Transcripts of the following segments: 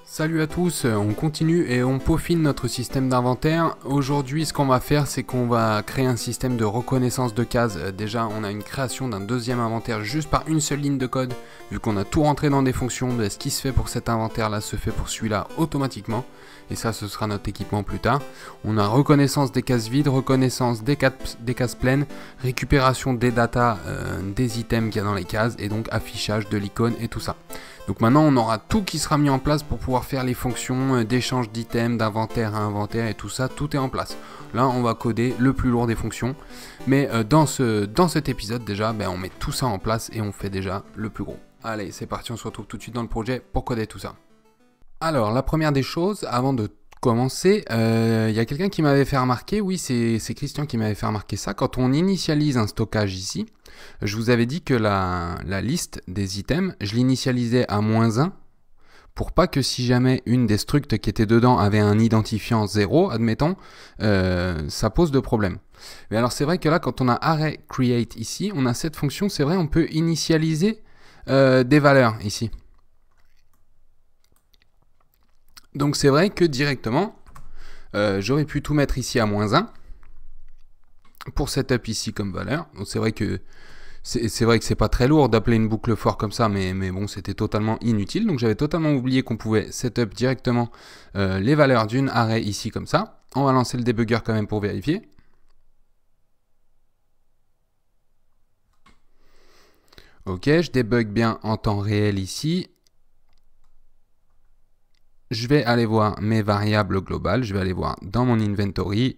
Salut à tous, on continue et on peaufine notre système d'inventaire. Aujourd'hui, ce qu'on va faire, c'est qu'on va créer un système de reconnaissance de cases. Déjà, on a une création d'un deuxième inventaire juste par une seule ligne de code. Vu qu'on a tout rentré dans des fonctions, ce qui se fait pour cet inventaire-là se fait pour celui-là automatiquement. Et ça, ce sera notre équipement plus tard. On a reconnaissance des cases vides, reconnaissance des cases pleines, récupération des datas, des items qu'il y a dans les cases, et donc affichage de l'icône et tout ça. Donc maintenant, on aura tout qui sera mis en place pour pouvoir faire les fonctions d'échange d'items, d'inventaire à inventaire et tout ça, tout est en place. Là, on va coder le plus lourd des fonctions. Mais dans cet épisode, déjà, on met tout ça en place et on fait déjà le plus gros. Allez, c'est parti, on se retrouve tout de suite dans le projet pour coder tout ça. Alors, la première des choses, avant de commencer, il y a quelqu'un qui m'avait fait remarquer, oui, c'est Christian qui m'avait fait remarquer ça, quand on initialise un stockage ici, je vous avais dit que la liste des items, je l'initialisais à -1, pour pas que si jamais une des structs qui était dedans avait un identifiant 0, admettons, ça pose de problème. Mais alors c'est vrai que là, quand on a array create ici, on a cette fonction, c'est vrai, on peut initialiser des valeurs ici. Donc c'est vrai que directement, j'aurais pu tout mettre ici à -1 pour setup ici comme valeur. Donc c'est vrai que c'est pas très lourd d'appeler une boucle for comme ça, mais bon, c'était totalement inutile. Donc j'avais totalement oublié qu'on pouvait setup directement les valeurs d'une array ici comme ça. On va lancer le debugger quand même pour vérifier. Ok, je débug bien en temps réel ici. Je vais aller voir mes variables globales, je vais aller voir dans mon inventory,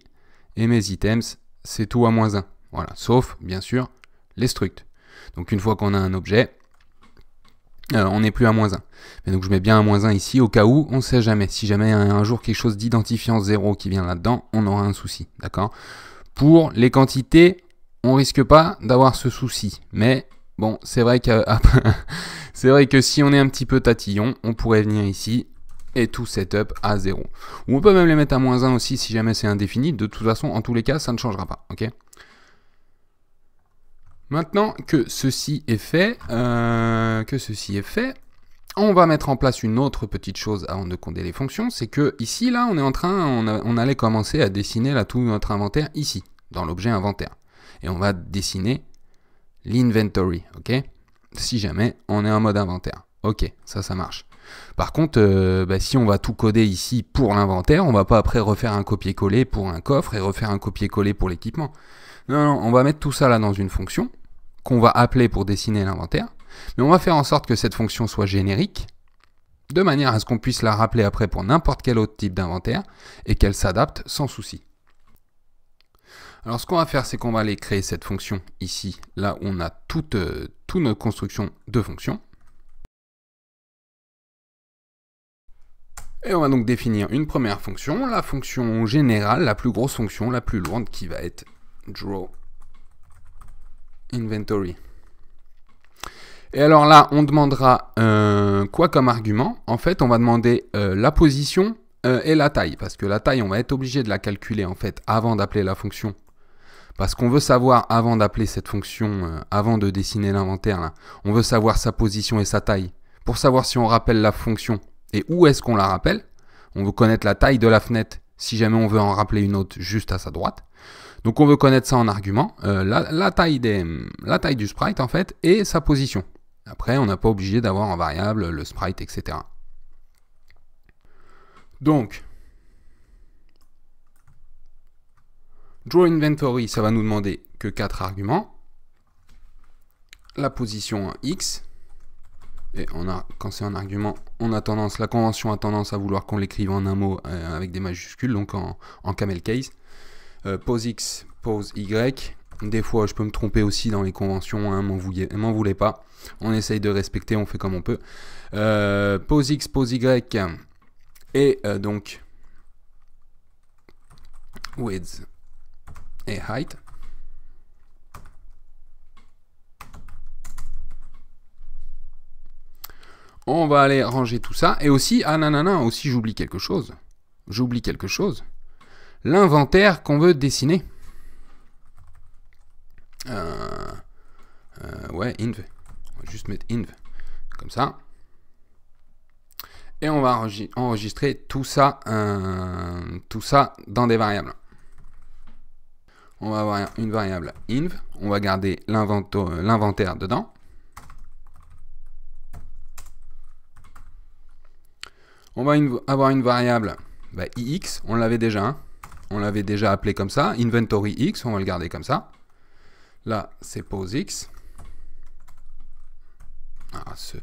et mes items, c'est tout à -1. Voilà, sauf, bien sûr, les structs. Donc une fois qu'on a un objet, on n'est plus à -1. Mais donc je mets bien à -1 ici, au cas où, on ne sait jamais. Si jamais il y a un jour quelque chose d'identifiant 0 qui vient là-dedans, on aura un souci, d'accord? Pour les quantités, on risque pas d'avoir ce souci. Mais bon, c'est vrai que si on est un petit peu tatillon, on pourrait venir ici et tout setup à 0. Ou on peut même les mettre à -1 aussi si jamais c'est indéfini. De toute façon, en tous les cas, ça ne changera pas. Ok. Maintenant que ceci est fait, on va mettre en place une autre petite chose avant de coder les fonctions. C'est que ici, là, on allait commencer à dessiner là, tout notre inventaire ici, dans l'objet inventaire. Et on va dessiner l'inventory. Ok. Si jamais on est en mode inventaire. Ok, ça marche. Par contre, si on va tout coder ici pour l'inventaire, on va pas après refaire un copier-coller pour un coffre et refaire un copier-coller pour l'équipement. Non, on va mettre tout ça là dans une fonction qu'on va appeler pour dessiner l'inventaire. Mais on va faire en sorte que cette fonction soit générique, de manière à ce qu'on puisse la rappeler après pour n'importe quel autre type d'inventaire et qu'elle s'adapte sans souci. Alors ce qu'on va faire, c'est qu'on va aller créer cette fonction ici, là où on a toute notre construction de fonctions. Et on va donc définir une première fonction, la fonction générale, la plus grosse fonction, la plus lourde, qui va être draw inventory. Et alors là, on demandera quoi comme argument? En fait, on va demander la position et la taille, parce que la taille, on va être obligé de la calculer en fait avant d'appeler la fonction. Parce qu'on veut savoir, avant d'appeler cette fonction, avant de dessiner l'inventaire, on veut savoir sa position et sa taille. Pour savoir si on rappelle la fonction et où est-ce qu'on la rappelle, on veut connaître la taille de la fenêtre si jamais on veut en rappeler une autre juste à sa droite. Donc on veut connaître ça en argument, la taille du sprite en fait et sa position. Après, on n'a pas obligé d'avoir en variable le sprite, etc. Donc, draw inventory, ça va nous demander que 4 arguments. La position x. Et quand c'est un argument, la convention a tendance à vouloir qu'on l'écrive en un mot avec des majuscules, donc en camel case. Pose x, pose y. Des fois, je peux me tromper aussi dans les conventions, hein, m'en voulez pas. On essaye de respecter, on fait comme on peut. Pose x, pose y. Et donc, width et height. On va aller ranger tout ça. Et aussi, aussi j'oublie quelque chose. L'inventaire qu'on veut dessiner. Ouais, inv. On va juste mettre inv. Comme ça. Et on va enregistrer tout ça dans des variables. On va avoir une variable inv, on va garder l'inventaire dedans. On va avoir une variable ix, on l'avait déjà, hein. On l'avait déjà appelé comme ça, inventory x, on va le garder comme ça. Là, c'est pose x. Ah, ce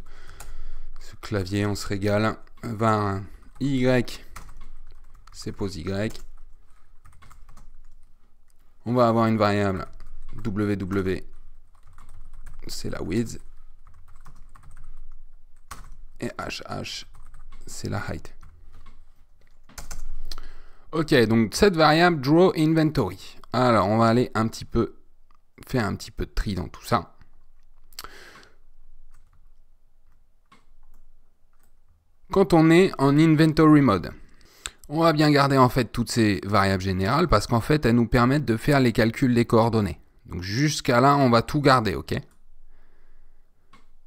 clavier, on se régale. Var y, c'est pose y. On va avoir une variable ww, c'est la width. Et hh, c'est la height. Ok, donc cette variable draw inventory. Alors, on va aller faire un petit peu de tri dans tout ça. Quand on est en inventory mode, on va bien garder en fait toutes ces variables générales parce qu'en fait, elles nous permettent de faire les calculs des coordonnées. Donc jusqu'à là, on va tout garder, ok?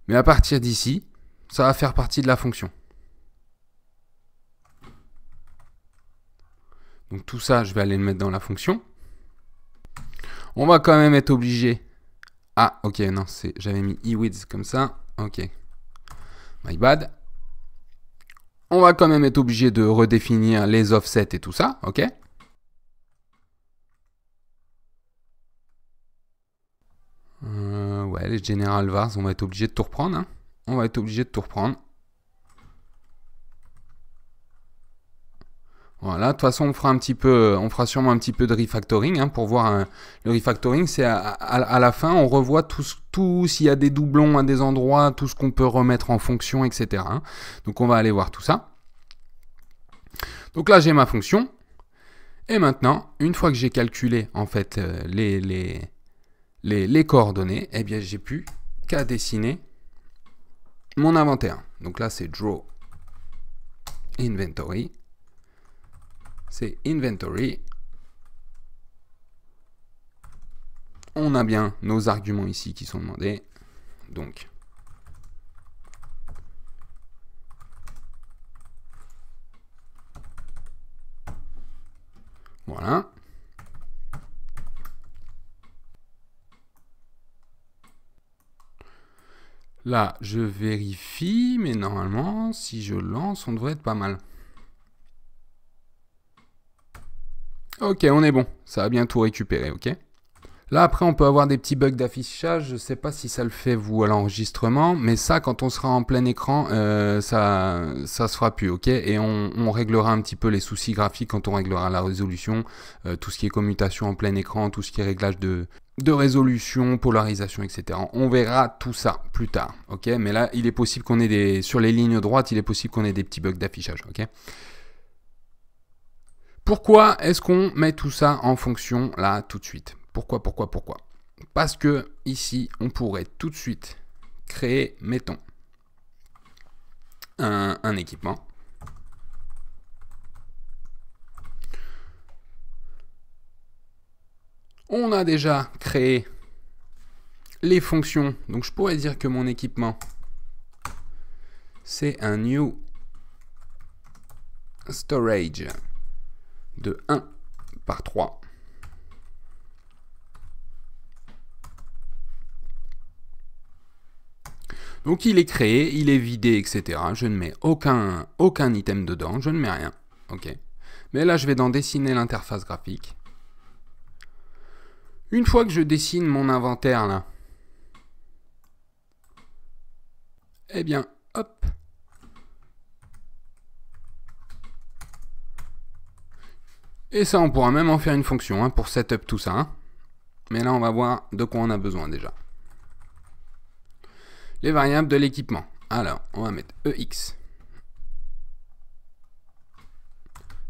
Mais à partir d'ici, ça va faire partie de la fonction. Donc tout ça, je vais aller le mettre dans la fonction. On va quand même être obligé... Ah, ok, non, j'avais mis eWidth comme ça. Ok. My bad. On va quand même être obligé de redéfinir les offsets et tout ça, ok? Ouais, les general vars, on va être obligé de tout reprendre. Hein. On va être obligé de tout reprendre. Voilà, de toute façon, on fera sûrement un petit peu de refactoring, hein, pour voir le refactoring, c'est à la fin, on revoit tout s'il y a des doublons à des endroits, tout ce qu'on peut remettre en fonction, etc. Hein. Donc on va aller voir tout ça. Donc là, j'ai ma fonction. Et maintenant, une fois que j'ai calculé en fait les coordonnées, eh bien, j'ai plus qu'à dessiner mon inventaire. Donc là, c'est draw inventory. C'est inventory. On a bien nos arguments ici qui sont demandés. Donc, voilà. Là, je vérifie, mais normalement, si je lance, on devrait être pas mal. Ok, on est bon. Ça a bien tout récupéré, ok. Là, après, on peut avoir des petits bugs d'affichage. Je ne sais pas si ça le fait, vous, à l'enregistrement. Mais ça, quand on sera en plein écran, ça se fera plus, ok. Et on réglera un petit peu les soucis graphiques quand on réglera la résolution. Tout ce qui est commutation en plein écran, tout ce qui est réglage de résolution, polarisation, etc. On verra tout ça plus tard, ok. Mais là, il est possible qu'on ait sur les lignes droites, il est possible qu'on ait des petits bugs d'affichage, ok. Pourquoi est-ce qu'on met tout ça en fonction là tout de suite? Pourquoi? Parce que ici, on pourrait tout de suite créer, mettons, un équipement. On a déjà créé les fonctions. Donc, je pourrais dire que mon équipement, c'est un new storage de 1 par 3. Donc il est créé, il est vidé, etc. Je ne mets aucun item dedans, je ne mets rien. Ok. Mais là, je vais dans dessiner l'interface graphique. Une fois que je dessine mon inventaire là, eh bien, hop. Et ça, on pourra même en faire une fonction hein, pour setup tout ça. Hein. Mais là, on va voir de quoi on a besoin déjà. Les variables de l'équipement. Alors, on va mettre EX.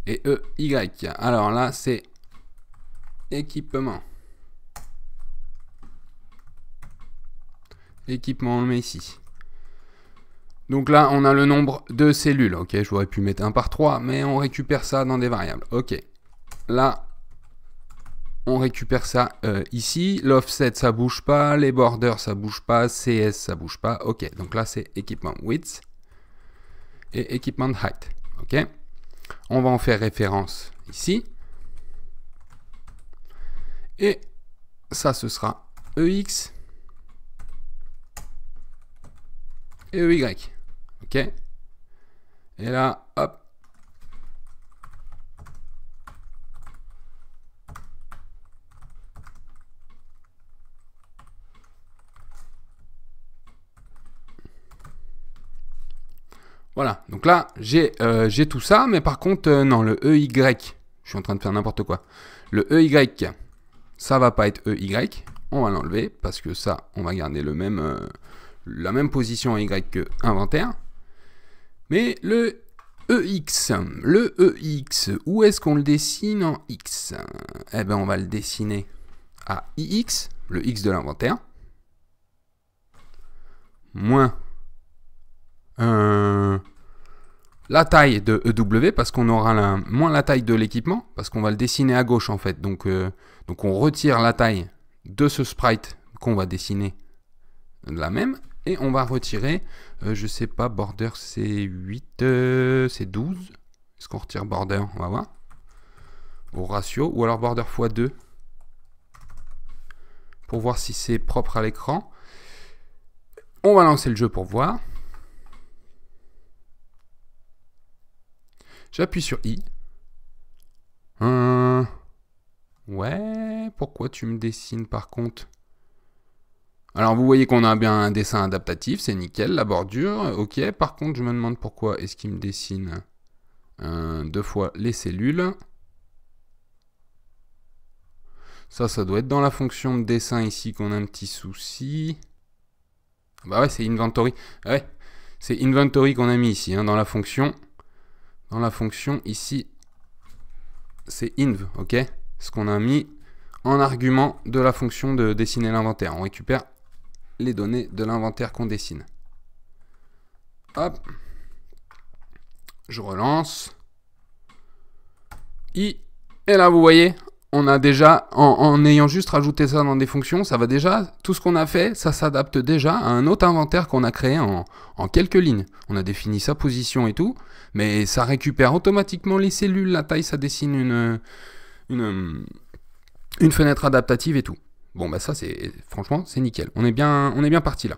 Et EY. Alors là, c'est équipement. Équipement, on le met ici. Donc là, on a le nombre de cellules. Ok, j'aurais pu mettre 1 par 3, mais on récupère ça dans des variables. Ok. Là, on récupère ça ici. L'offset, ça bouge pas. Les borders, ça bouge pas. CS, ça bouge pas. Ok, donc là, c'est équipement width. et equipment height. Ok. On va en faire référence ici. Et ça, ce sera EX et EY. Ok. Et là, hop. Voilà, donc là, j'ai tout ça, mais par contre, non, le EY, je suis en train de faire n'importe quoi. Le EY, ça va pas être EY, on va l'enlever, parce que ça, on va garder la même position en Y que inventaire. Mais le EX, où est-ce qu'on le dessine en X? Eh bien, on va le dessiner à IX, le X de l'inventaire, moins la taille de EW, parce qu'on aura moins la taille de l'équipement, parce qu'on va le dessiner à gauche en fait. Donc on retire la taille de ce sprite qu'on va dessiner de la même, et on va retirer, je sais pas, border c'est 8, c'est 12. Est-ce qu'on retire border? On va voir. Au ratio, ou alors border x 2, pour voir si c'est propre à l'écran. On va lancer le jeu pour voir. J'appuie sur I. Ouais, pourquoi tu me dessines par contre? Alors vous voyez qu'on a bien un dessin adaptatif, c'est nickel, la bordure, ok. Par contre, je me demande pourquoi est-ce qu'il me dessine deux fois les cellules. Ça doit être dans la fonction de dessin ici qu'on a un petit souci. Bah ouais, c'est inventory. Ouais, c'est inventory qu'on a mis ici, hein, dans la fonction. Dans la fonction ici, c'est inv, ok? Ce qu'on a mis en argument de la fonction de dessiner l'inventaire. On récupère les données de l'inventaire qu'on dessine. Hop. Je relance. Et là, vous voyez, on a déjà, en ayant juste rajouté ça dans des fonctions, ça va déjà, tout ce qu'on a fait, ça s'adapte déjà à un autre inventaire qu'on a créé en quelques lignes. On a défini sa position et tout, mais ça récupère automatiquement les cellules, la taille, ça dessine une fenêtre adaptative et tout. Bon, bah ça, franchement, c'est nickel. On est bien parti là.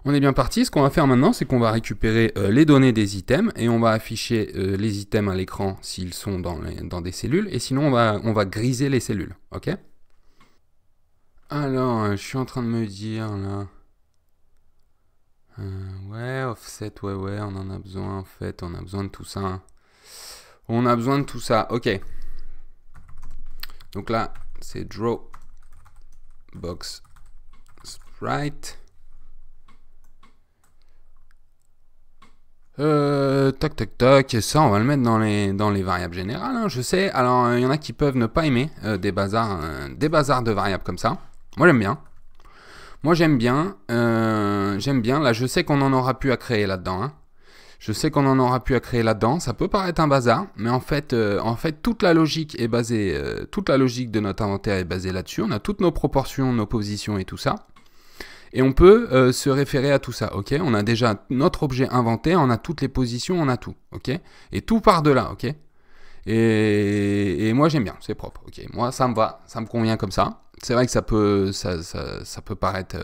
On est bien parti. Ce qu'on va faire maintenant, c'est qu'on va récupérer les données des items et on va afficher les items à l'écran s'ils sont dans des cellules. Et sinon, on va griser les cellules. Ok? Alors, je suis en train de me dire là. Ouais, offset, ouais, on en a besoin en fait. On a besoin de tout ça. On a besoin de tout ça. Ok. Donc là, c'est draw box sprite. Tac, et ça on va le mettre dans les variables générales, hein, je sais. Alors il y en a qui peuvent ne pas aimer des bazars de variables comme ça. Moi j'aime bien. J'aime bien. Là je sais qu'on en aura plus à créer là-dedans. Hein. Je sais qu'on en aura plus à créer là-dedans. Ça peut paraître un bazar, mais en fait toute la logique est basée, toute la logique de notre inventaire est basée là-dessus. On a toutes nos proportions, nos positions et tout ça. Et on peut se référer à tout ça, ok? On a déjà notre objet inventé, on a toutes les positions, on a tout, ok? Et tout part de là, ok? Et moi j'aime bien, c'est propre, ok? Moi ça me va, ça me convient comme ça. C'est vrai que ça peut paraître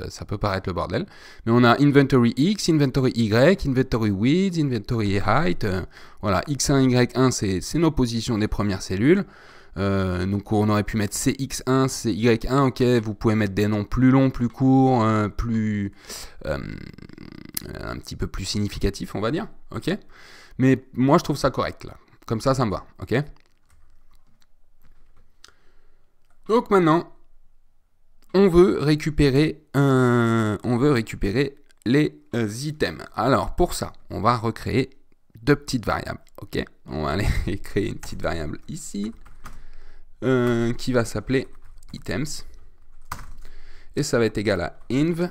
le bordel, mais on a inventory X, inventory Y, inventory width, inventory height. Voilà, X1, Y1, c'est nos positions des premières cellules. Donc on aurait pu mettre CX1, CY1, ok, vous pouvez mettre des noms plus longs, plus courts, un petit peu plus significatifs, on va dire, ok. Mais moi je trouve ça correct là, comme ça me va, ok. Donc maintenant, on veut récupérer les items. Alors pour ça, on va recréer deux petites variables, ok. On va aller créer une petite variable ici. Qui va s'appeler items et ça va être égal à inv.items.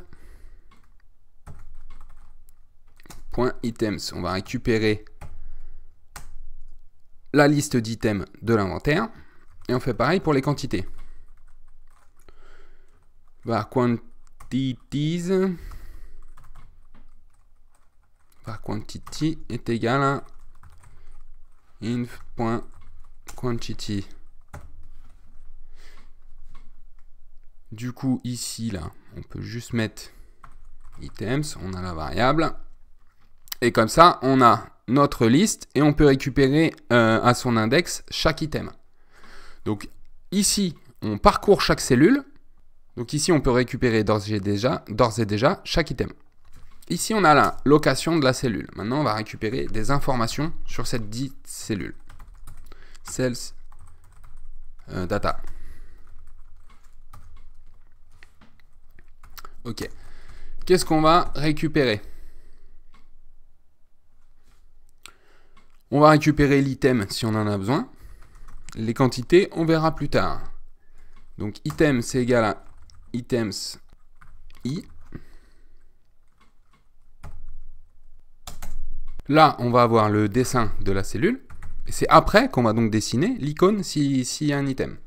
On va récupérer la liste d'items de l'inventaire et on fait pareil pour les quantités. Var quantities par quantity est égal à inf.quantity. Du coup, ici, là, on peut juste mettre items, on a la variable. Et comme ça, on a notre liste et on peut récupérer à son index chaque item. Donc ici, on parcourt chaque cellule. Donc ici, on peut récupérer d'ores et déjà chaque item. Ici, on a la location de la cellule. Maintenant, on va récupérer des informations sur cette dite cellule. Cells data. Ok. Qu'est-ce qu'on va récupérer? On va récupérer l'item si on en a besoin. Les quantités, on verra plus tard. Donc item, c'est égal à items i. Là, on va avoir le dessin de la cellule. Et c'est après qu'on va donc dessiner l'icône s'il y a un item.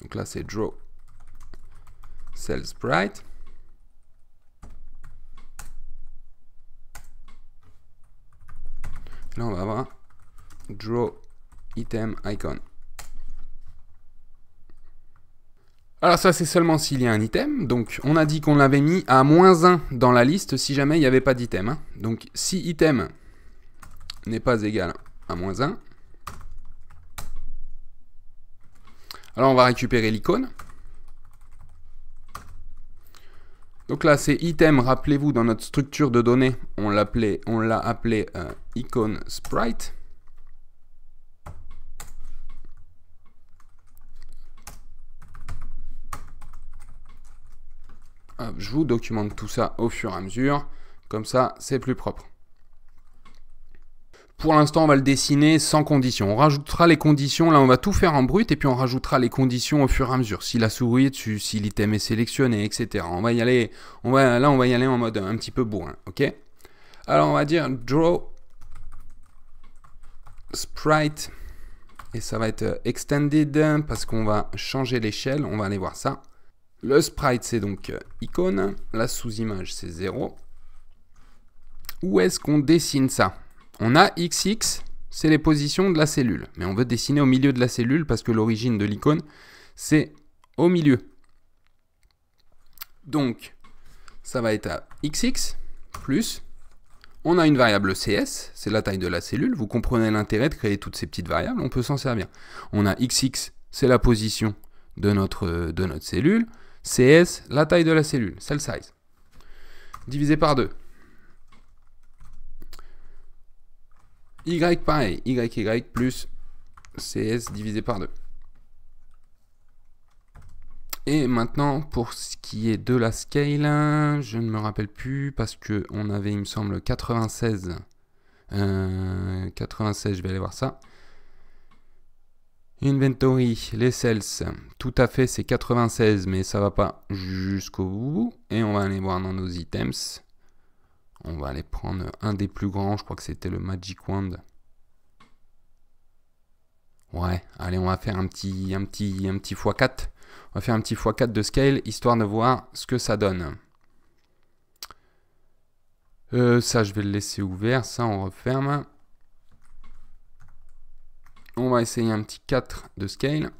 Donc là, c'est draw cell sprite. Là, on va avoir draw item icon. Alors ça, c'est seulement s'il y a un item. Donc, on a dit qu'on l'avait mis à -1 dans la liste si jamais il n'y avait pas d'item. Hein. Donc, si item n'est pas égal à -1, alors on va récupérer l'icône. Donc là, c'est item, rappelez-vous, dans notre structure de données, on l'a appelé icon sprite. Hop, je vous documente tout ça au fur et à mesure, comme ça, c'est plus propre. Pour l'instant, on va le dessiner sans condition. On rajoutera les conditions, là on va tout faire en brut, et puis on rajoutera les conditions au fur et à mesure. Si la souris est dessus, si l'item est sélectionné, etc. On va y aller en mode un petit peu bourrin, ok? Alors on va dire draw sprite, et ça va être extended, parce qu'on va changer l'échelle, on va aller voir ça. Le sprite, c'est donc icône, la sous-image, c'est 0. Où est-ce qu'on dessine ça? On a XX, c'est les positions de la cellule. Mais on veut dessiner au milieu de la cellule parce que l'origine de l'icône, c'est au milieu. Donc, ça va être à XX, plus, on a une variable CS, c'est la taille de la cellule. Vous comprenez l'intérêt de créer toutes ces petites variables, on peut s'en servir. On a XX, c'est la position de notre cellule. CS, la taille de la cellule, cell size. Divisé par 2. Y pareil, YY plus CS divisé par 2. Et maintenant, pour ce qui est de la scale, je ne me rappelle plus parce qu'on avait, il me semble, 96. 96, je vais aller voir ça. Inventory, les cells, tout à fait, c'est 96, mais ça va pas jusqu'au bout. Et on va aller voir dans nos items. On va aller prendre un des plus grands, je crois que c'était le Magic Wand. Ouais, allez, on va faire un petit x4. On va faire un petit x4 de scale, histoire de voir ce que ça donne. Ça, je vais le laisser ouvert, ça, on referme. On va essayer un petit 4 de scale.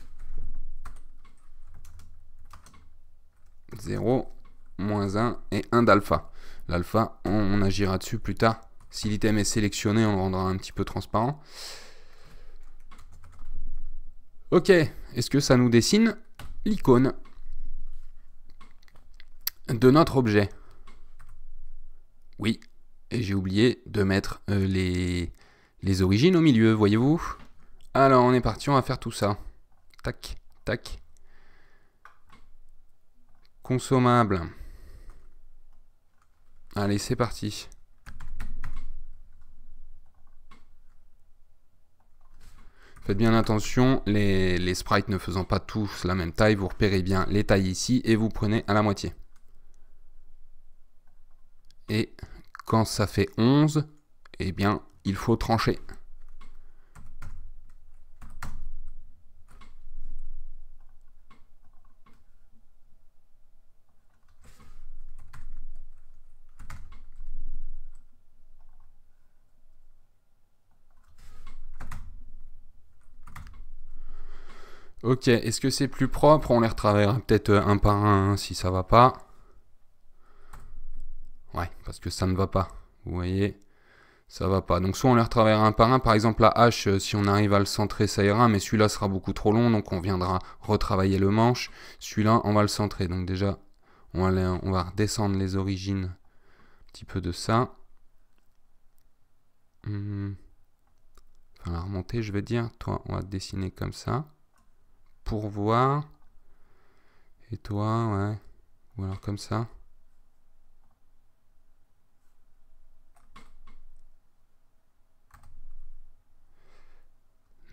0, -1 et 1 d'alpha. L'alpha, on agira dessus plus tard. Si l'item est sélectionné, on le rendra un petit peu transparent. Ok, est-ce que ça nous dessine l'icône de notre objet? Oui, et j'ai oublié de mettre les origines au milieu, voyez-vous? Alors, on est parti, on va faire tout ça. Tac, tac. Consommable. Allez, c'est parti. Faites bien attention, les sprites ne faisant pas tous la même taille, vous repérez bien les tailles ici et vous prenez à la moitié. Et quand ça fait 11, eh bien, il faut trancher. Ok, est-ce que c'est plus propre? On les retravaillera peut-être un par un si ça va pas. Ouais, parce que ça ne va pas. Vous voyez, ça va pas. Donc soit on les retravaillera un par un. Par exemple, la hache, si on arrive à le centrer, ça ira. Mais celui-là sera beaucoup trop long, donc on viendra retravailler le manche. Celui-là, on va le centrer. Donc déjà, on va redescendre les origines un petit peu de ça. Enfin, la remonter, je veux dire. Toi, on va te dessiner comme ça. Pour voir. Et toi, ouais. Ou alors comme ça.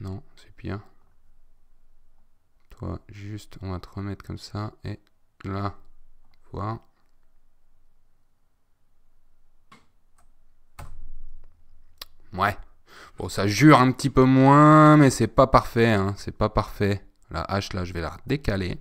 Non, c'est pire. Toi, juste, on va te remettre comme ça. Et là, voir. Ouais. Bon, ça jure un petit peu moins, mais c'est pas parfait. Hein. C'est pas parfait. La hache, là, je vais la décaler.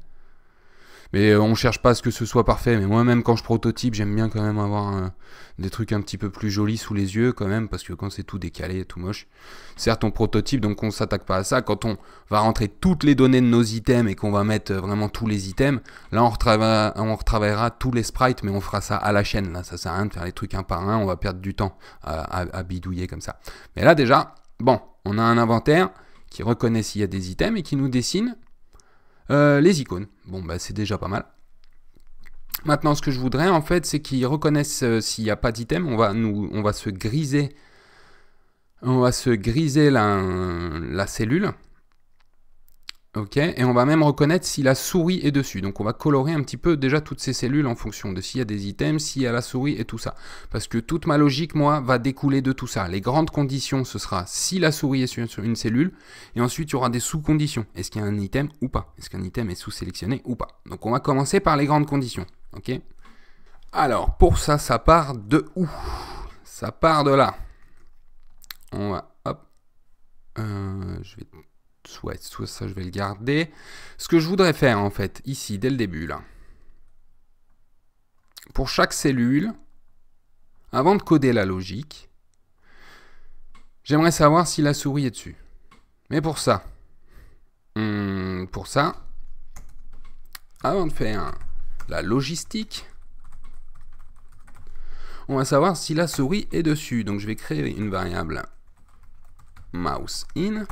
Mais on cherche pas à ce que ce soit parfait. Mais moi-même, quand je prototype, j'aime bien quand même avoir des trucs un petit peu plus jolis sous les yeux, quand même, parce que quand c'est tout décalé, tout moche. Certes, on prototype, donc on s'attaque pas à ça. Quand on va rentrer toutes les données de nos items et qu'on va mettre vraiment tous les items, là, on retravaillera tous les sprites, mais on fera ça à la chaîne. Là, ça sert à rien de faire les trucs un par un. On va perdre du temps à bidouiller comme ça. Mais là, déjà, bon, on a un inventaire qui reconnaît s'il y a des items et qui nous dessine les icônes. Bon, bah c'est déjà pas mal. Maintenant, ce que je voudrais, en fait, c'est qu'ils reconnaissent s'il n'y a pas d'item. On va se griser. On va se griser la cellule. Ok, et on va même reconnaître si la souris est dessus. Donc on va colorer un petit peu déjà toutes ces cellules en fonction de s'il y a des items, s'il y a la souris et tout ça. Parce que toute ma logique, moi, va découler de tout ça. Les grandes conditions, ce sera si la souris est sur une cellule, et ensuite il y aura des sous-conditions. Est-ce qu'il y a un item ou pas? Est-ce qu'un item est sous-sélectionné ou pas? Donc on va commencer par les grandes conditions. Ok. Alors, pour ça, ça part de où? Ça part de là. On va, hop, je vais... Soit ça, je vais le garder. Ce que je voudrais faire, en fait, ici, dès le début, là, pour chaque cellule, avant de coder la logique, j'aimerais savoir si la souris est dessus. Mais pour ça, avant de faire la logistique, on va savoir si la souris est dessus. Donc, je vais créer une variable mouseIn.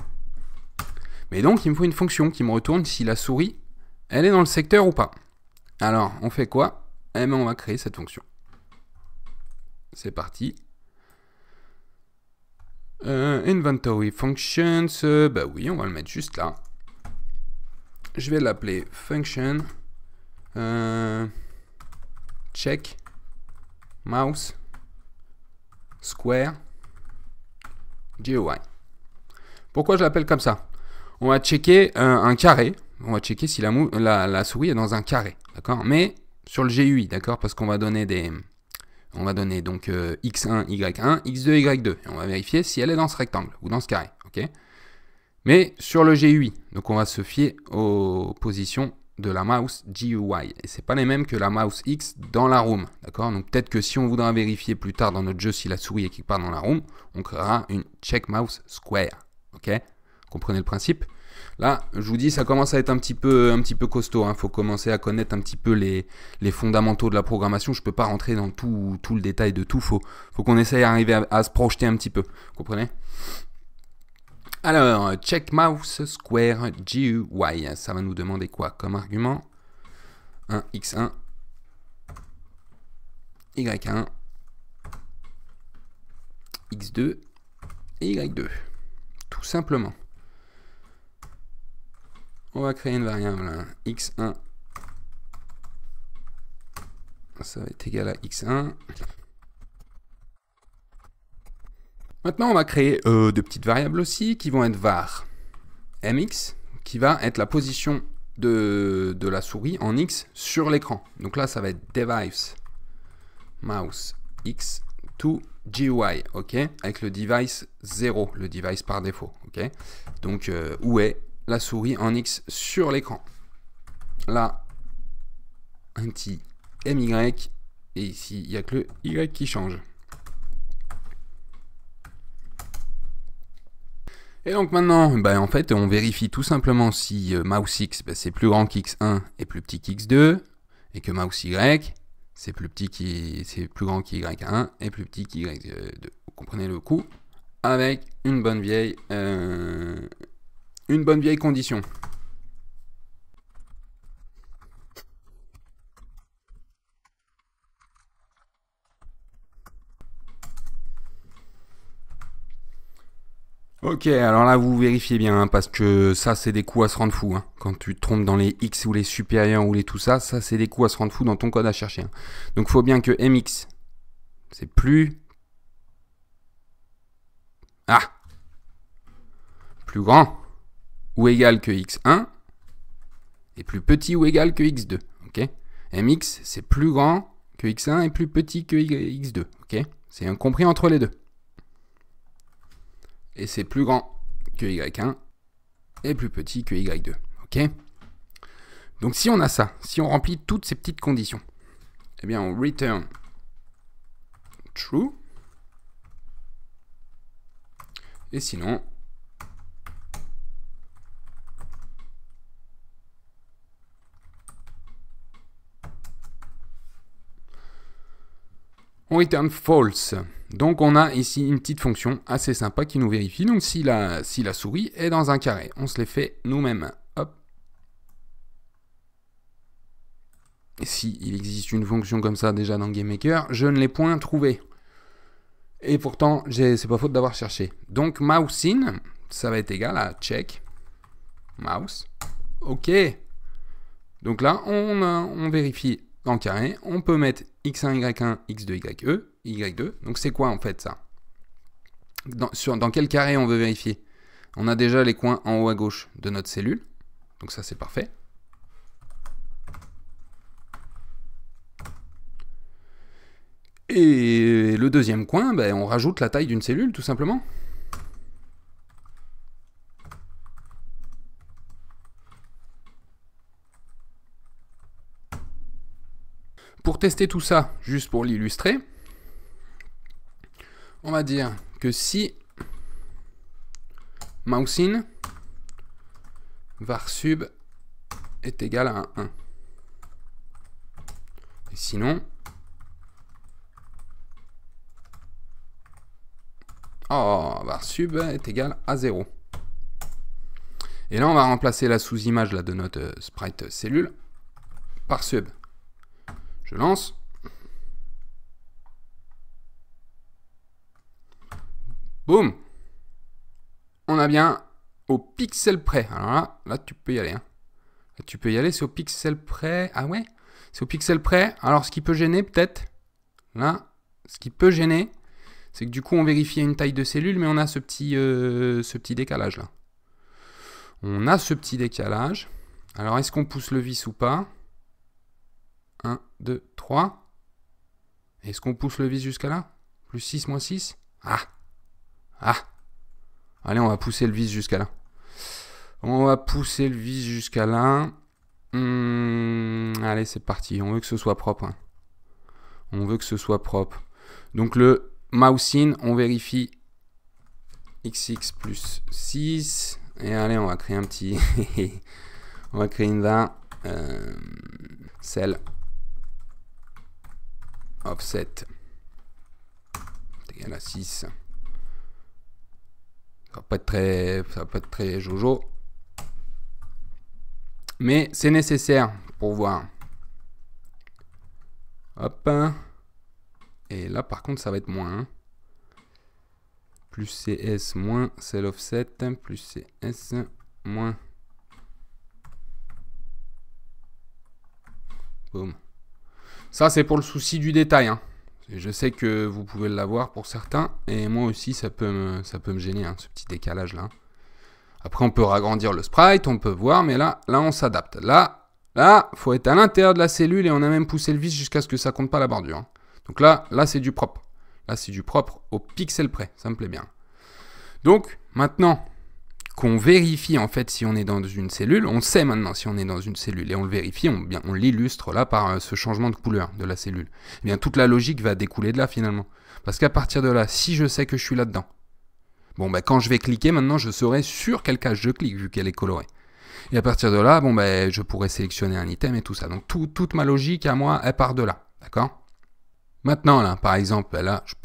Mais donc, il me faut une fonction qui me retourne si la souris, elle est dans le secteur ou pas. Alors, on fait quoi? Eh bien, on va créer cette fonction. C'est parti. Inventory functions. Bah oui, on va le mettre juste là. Je vais l'appeler function check mouse square GUI. Pourquoi je l'appelle comme ça? On va checker un carré. On va checker si la souris est dans un carré. D'accord? Mais sur le GUI, d'accord? Parce qu'on va donner on va donner donc x1, y1, x2, y2. Et on va vérifier si elle est dans ce rectangle ou dans ce carré. Ok? Mais sur le GUI. Donc on va se fier aux positions de la mouse GUI. Et c'est pas les mêmes que la mouse X dans la room. D'accord? Donc peut-être que si on voudra vérifier plus tard dans notre jeu si la souris est quelque part dans la room, on créera une check mouse square. Ok? Comprenez le principe? Là, je vous dis, ça commence à être un petit peu costaud. Il faut commencer à connaître un petit peu les fondamentaux de la programmation. Je ne peux pas rentrer dans tout le détail de tout. Faut qu'on essaye d'arriver à se projeter un petit peu. Vous comprenez? Alors, check mouse square GUI. Ça va nous demander quoi comme argument? Un x1, y1, x2 et y2. Tout simplement. On va créer une variable x1. Ça va être égal à x1. Maintenant, on va créer de petites variables aussi qui vont être var mx, qui va être la position de la souris en x sur l'écran. Donc là, ça va être device mouse x to GUI, ok, avec le device 0, le device par défaut, ok. Donc, où est la souris en X sur l'écran? Là, un petit MY, et ici, il n'y a que le Y qui change. Et donc maintenant, en fait, on vérifie tout simplement si mouse X, c'est plus grand qu'X1 et plus petit qu'X2, et que mouse Y, c'est plus grand qu'Y1 et plus petit qu'Y2. Vous comprenez le coup? Avec une bonne vieille condition. Ok, alors là vous vérifiez bien, hein, parce que ça c'est des coups à se rendre fou. Hein. Quand tu te trompes dans les X ou les supérieurs ou les tout ça, ça c'est des coups à se rendre fou dans ton code à chercher. Hein. Donc il faut bien que MX, c'est plus grand ou égal que X1 et plus petit ou égal que X2. Ok, MX c'est plus grand que X1 et plus petit que X2. Ok, c'est un compris entre les deux. Et c'est plus grand que Y1 et plus petit que Y2. Ok? Donc si on a ça, si on remplit toutes ces petites conditions, eh bien on return true. Et sinon, on return false. Donc on a ici une petite fonction assez sympa qui nous vérifie. Donc si la souris est dans un carré, on se les fait nous-mêmes. Hop. Et si il existe une fonction comme ça déjà dans GameMaker, je ne l'ai point trouvée. Et pourtant, c'est pas faute d'avoir cherché. Donc mouseIn, ça va être égal à check mouse. Ok. Donc là, on vérifie en carré. On peut mettre x1, y1, x2, y2. Donc c'est quoi en fait ça? Dans quel carré on veut vérifier? On a déjà les coins en haut à gauche de notre cellule. Donc ça c'est parfait. Et le deuxième coin, on rajoute la taille d'une cellule tout simplement. Pour tester tout ça, juste pour l'illustrer, on va dire que si mouseIn var sub est égal à 1. Et sinon, var sub est égal à 0. Et là, on va remplacer la sous-image de notre sprite cellule par sub. Je lance. Boum. On a bien au pixel près. Alors là tu peux y aller. Hein. Là, tu peux y aller, c'est au pixel près. Ah ouais? C'est au pixel près. Alors ce qui peut gêner peut-être, là, ce qui peut gêner, c'est que du coup on vérifie une taille de cellule, mais on a ce petit décalage là. On a ce petit décalage. Alors est-ce qu'on pousse le vis ou pas? 1, 2, 3. Est-ce qu'on pousse le vis jusqu'à là? Plus 6, moins 6. Allez, on va pousser le vis jusqu'à là. On va pousser le vis jusqu'à là. Allez, c'est parti. On veut que ce soit propre. Hein. On veut que ce soit propre. Donc le mouseIn, on vérifie xx plus 6. Et allez, on va créer un petit... on va créer une var cell offset égal à 6. Ça va pas être très jojo, mais c'est nécessaire pour voir. Hop, et là par contre ça va être moins. Hein. Plus CS moins cell offset plus CS moins. Boum. Ça, c'est pour le souci du détail. Hein. Je sais que vous pouvez l'avoir pour certains. Et moi aussi, ça peut me gêner, hein, ce petit décalage-là. Après, on peut ragrandir le sprite, on peut voir. Mais là on s'adapte. Là, faut être à l'intérieur de la cellule. Et on a même poussé le vis jusqu'à ce que ça compte pas la bordure. Hein. Donc là, c'est du propre. Là, c'est du propre au pixel près. Ça me plaît bien. Donc, maintenant qu'on vérifie en fait si on est dans une cellule, on sait maintenant si on est dans une cellule et on le vérifie, on l'illustre là par ce changement de couleur de la cellule. Et bien toute la logique va découler de là finalement. Parce qu'à partir de là, si je sais que je suis là-dedans, Bon, bah, quand je vais cliquer, maintenant, je saurai sur quelle case je clique, vu qu'elle est colorée. Et à partir de là, bon, bah, je pourrais sélectionner un item et tout ça. Donc, toute ma logique, à moi, elle part de là. D'accord ? Maintenant, là, par exemple, là, je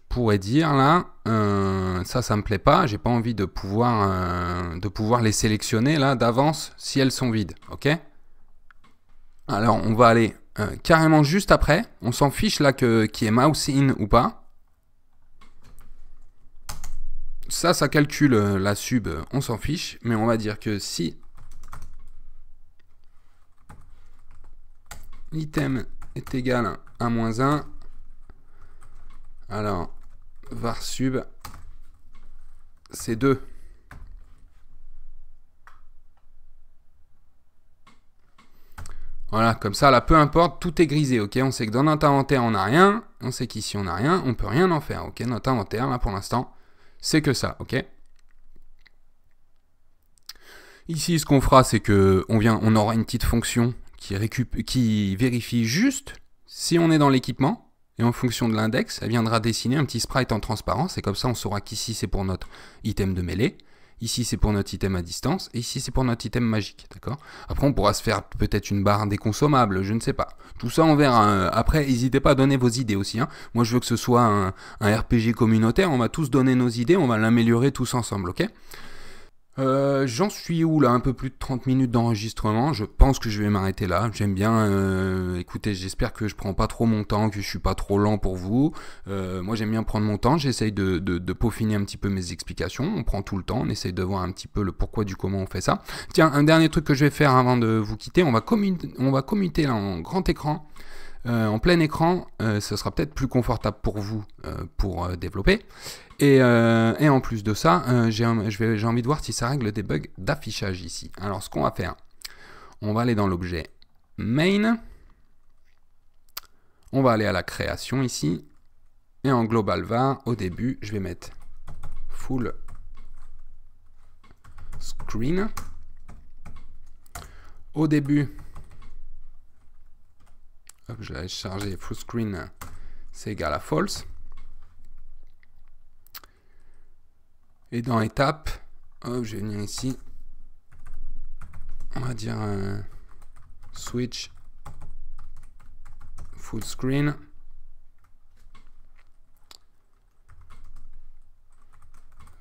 pourrais dire, là, ça me plaît pas. J'ai pas envie de pouvoir les sélectionner, là, d'avance, si elles sont vides. OK ? Alors, on va aller carrément juste après. On s'en fiche, là, qu'il y ait mouse in ou pas. Ça calcule la sub, on s'en fiche. Mais on va dire que si l'item est égal à -1, alors var sub, c'est 2. Voilà, comme ça, là, peu importe, tout est grisé, ok? On sait que dans notre inventaire, on n'a rien. On sait qu'ici, on n'a rien. On peut rien en faire, ok? Notre inventaire, là, pour l'instant, c'est que ça, ok? Ici, ce qu'on fera, c'est que on aura une petite fonction qui vérifie juste si on est dans l'équipement. Et en fonction de l'index, elle viendra dessiner un petit sprite en transparence. Et comme ça, on saura qu'ici, c'est pour notre item de mêlée. Ici, c'est pour notre item à distance. Et ici, c'est pour notre item magique. D'accord ? Après, on pourra se faire peut-être une barre déconsommable. Je ne sais pas. Tout ça, on verra. Après, n'hésitez pas à donner vos idées aussi. Hein. Moi, je veux que ce soit un RPG communautaire. On va tous donner nos idées. On va l'améliorer tous ensemble. Ok ? J'en suis où là? Un peu plus de 30 minutes d'enregistrement. Je pense que je vais m'arrêter là. J'aime bien. Écoutez, j'espère que je prends pas trop mon temps, que je suis pas trop lent pour vous. Moi, j'aime bien prendre mon temps. J'essaye de peaufiner un petit peu mes explications. On prend tout le temps. On essaye de voir un petit peu le pourquoi du comment on fait ça. Tiens, un dernier truc que je vais faire avant de vous quitter. On va commuter là en grand écran. En plein écran, ce sera peut-être plus confortable pour vous pour développer. Et en plus de ça, j'ai envie de voir si ça règle des bugs d'affichage ici. Alors ce qu'on va faire, on va aller dans l'objet main. On va aller à la création ici. Et en global var, au début, je vais mettre full screen. Au début, hop, je vais charger full screen, c'est égal à false. Et dans étape, hop, je vais venir ici. On va dire switch full screen.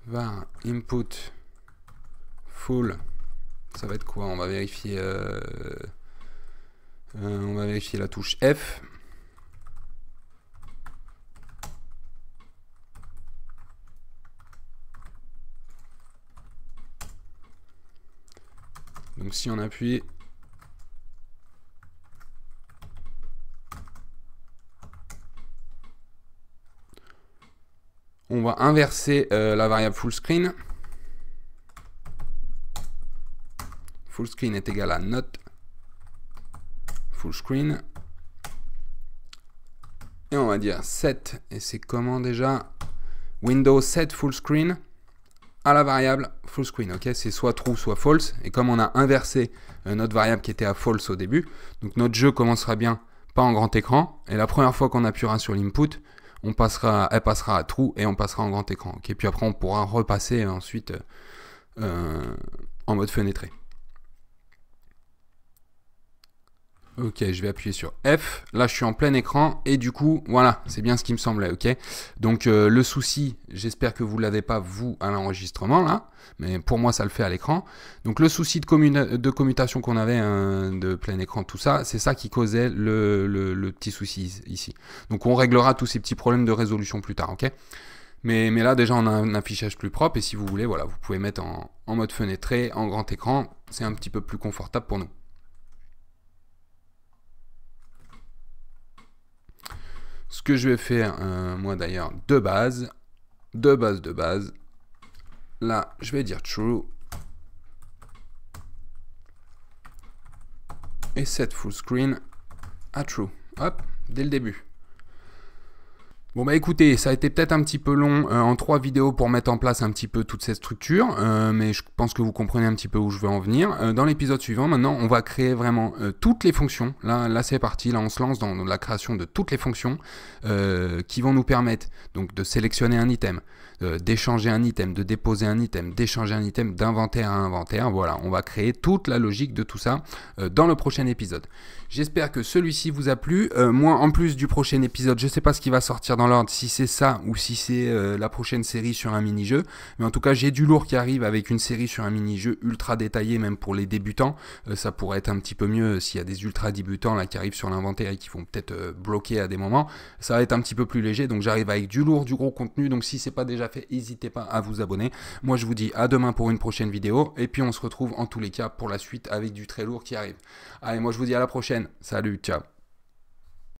Var input full. Ça va être quoi? On va vérifier la touche F. Donc si on appuie, on va inverser la variable full screen. Full screen est égal à not full screen. Et on va dire set, et c'est comment déjà? Windows set full screen à la variable full screen, ok? C'est soit true, soit false. Et comme on a inversé notre variable qui était à false au début, donc notre jeu commencera bien pas en grand écran. Et la première fois qu'on appuiera sur l'input, elle passera à true et on passera en grand écran. Okay? Puis après, on pourra repasser ensuite en mode fenêtré. Ok, je vais appuyer sur F. Là, je suis en plein écran et du coup, voilà, c'est bien ce qui me semblait, ok? Donc, le souci, j'espère que vous ne l'avez pas, vous, à l'enregistrement, là. Mais pour moi, ça le fait à l'écran. Donc, le souci de commutation qu'on avait, de plein écran, tout ça, c'est ça qui causait le petit souci ici. Donc, on réglera tous ces petits problèmes de résolution plus tard, ok? Mais là, déjà, on a un affichage plus propre. Et si vous voulez, voilà, vous pouvez mettre en mode fenêtré, en grand écran. C'est un petit peu plus confortable pour nous. Ce que je vais faire, moi d'ailleurs, de base. Là, je vais dire true. Et set full screen à true. Hop, dès le début. Bon bah écoutez, ça a été peut-être un petit peu long en 3 vidéos pour mettre en place un petit peu toute cette structure, mais je pense que vous comprenez un petit peu où je veux en venir. Dans l'épisode suivant, maintenant, on va créer vraiment toutes les fonctions. Là c'est parti, là on se lance dans la création de toutes les fonctions qui vont nous permettre donc de sélectionner un item, d'échanger un item, de déposer un item, d'échanger un item d'inventaire à inventaire. Voilà, on va créer toute la logique de tout ça dans le prochain épisode. J'espère que celui-ci vous a plu. Moi, en plus du prochain épisode, je ne sais pas ce qui va sortir dans l'ordre, si c'est ça ou si c'est la prochaine série sur un mini-jeu. Mais en tout cas, j'ai du lourd qui arrive avec une série sur un mini-jeu ultra détaillé, même pour les débutants. Ça pourrait être un petit peu mieux s'il y a des ultra débutants là qui arrivent sur l'inventaire et qui vont peut-être bloquer à des moments. Ça va être un petit peu plus léger, donc j'arrive avec du lourd, du gros contenu. Donc si ce n'est pas déjà fait, n'hésitez pas à vous abonner. Moi, je vous dis à demain pour une prochaine vidéo. Et puis, on se retrouve en tous les cas pour la suite avec du très lourd qui arrive. Allez, moi, je vous dis à la prochaine. Salut, ciao.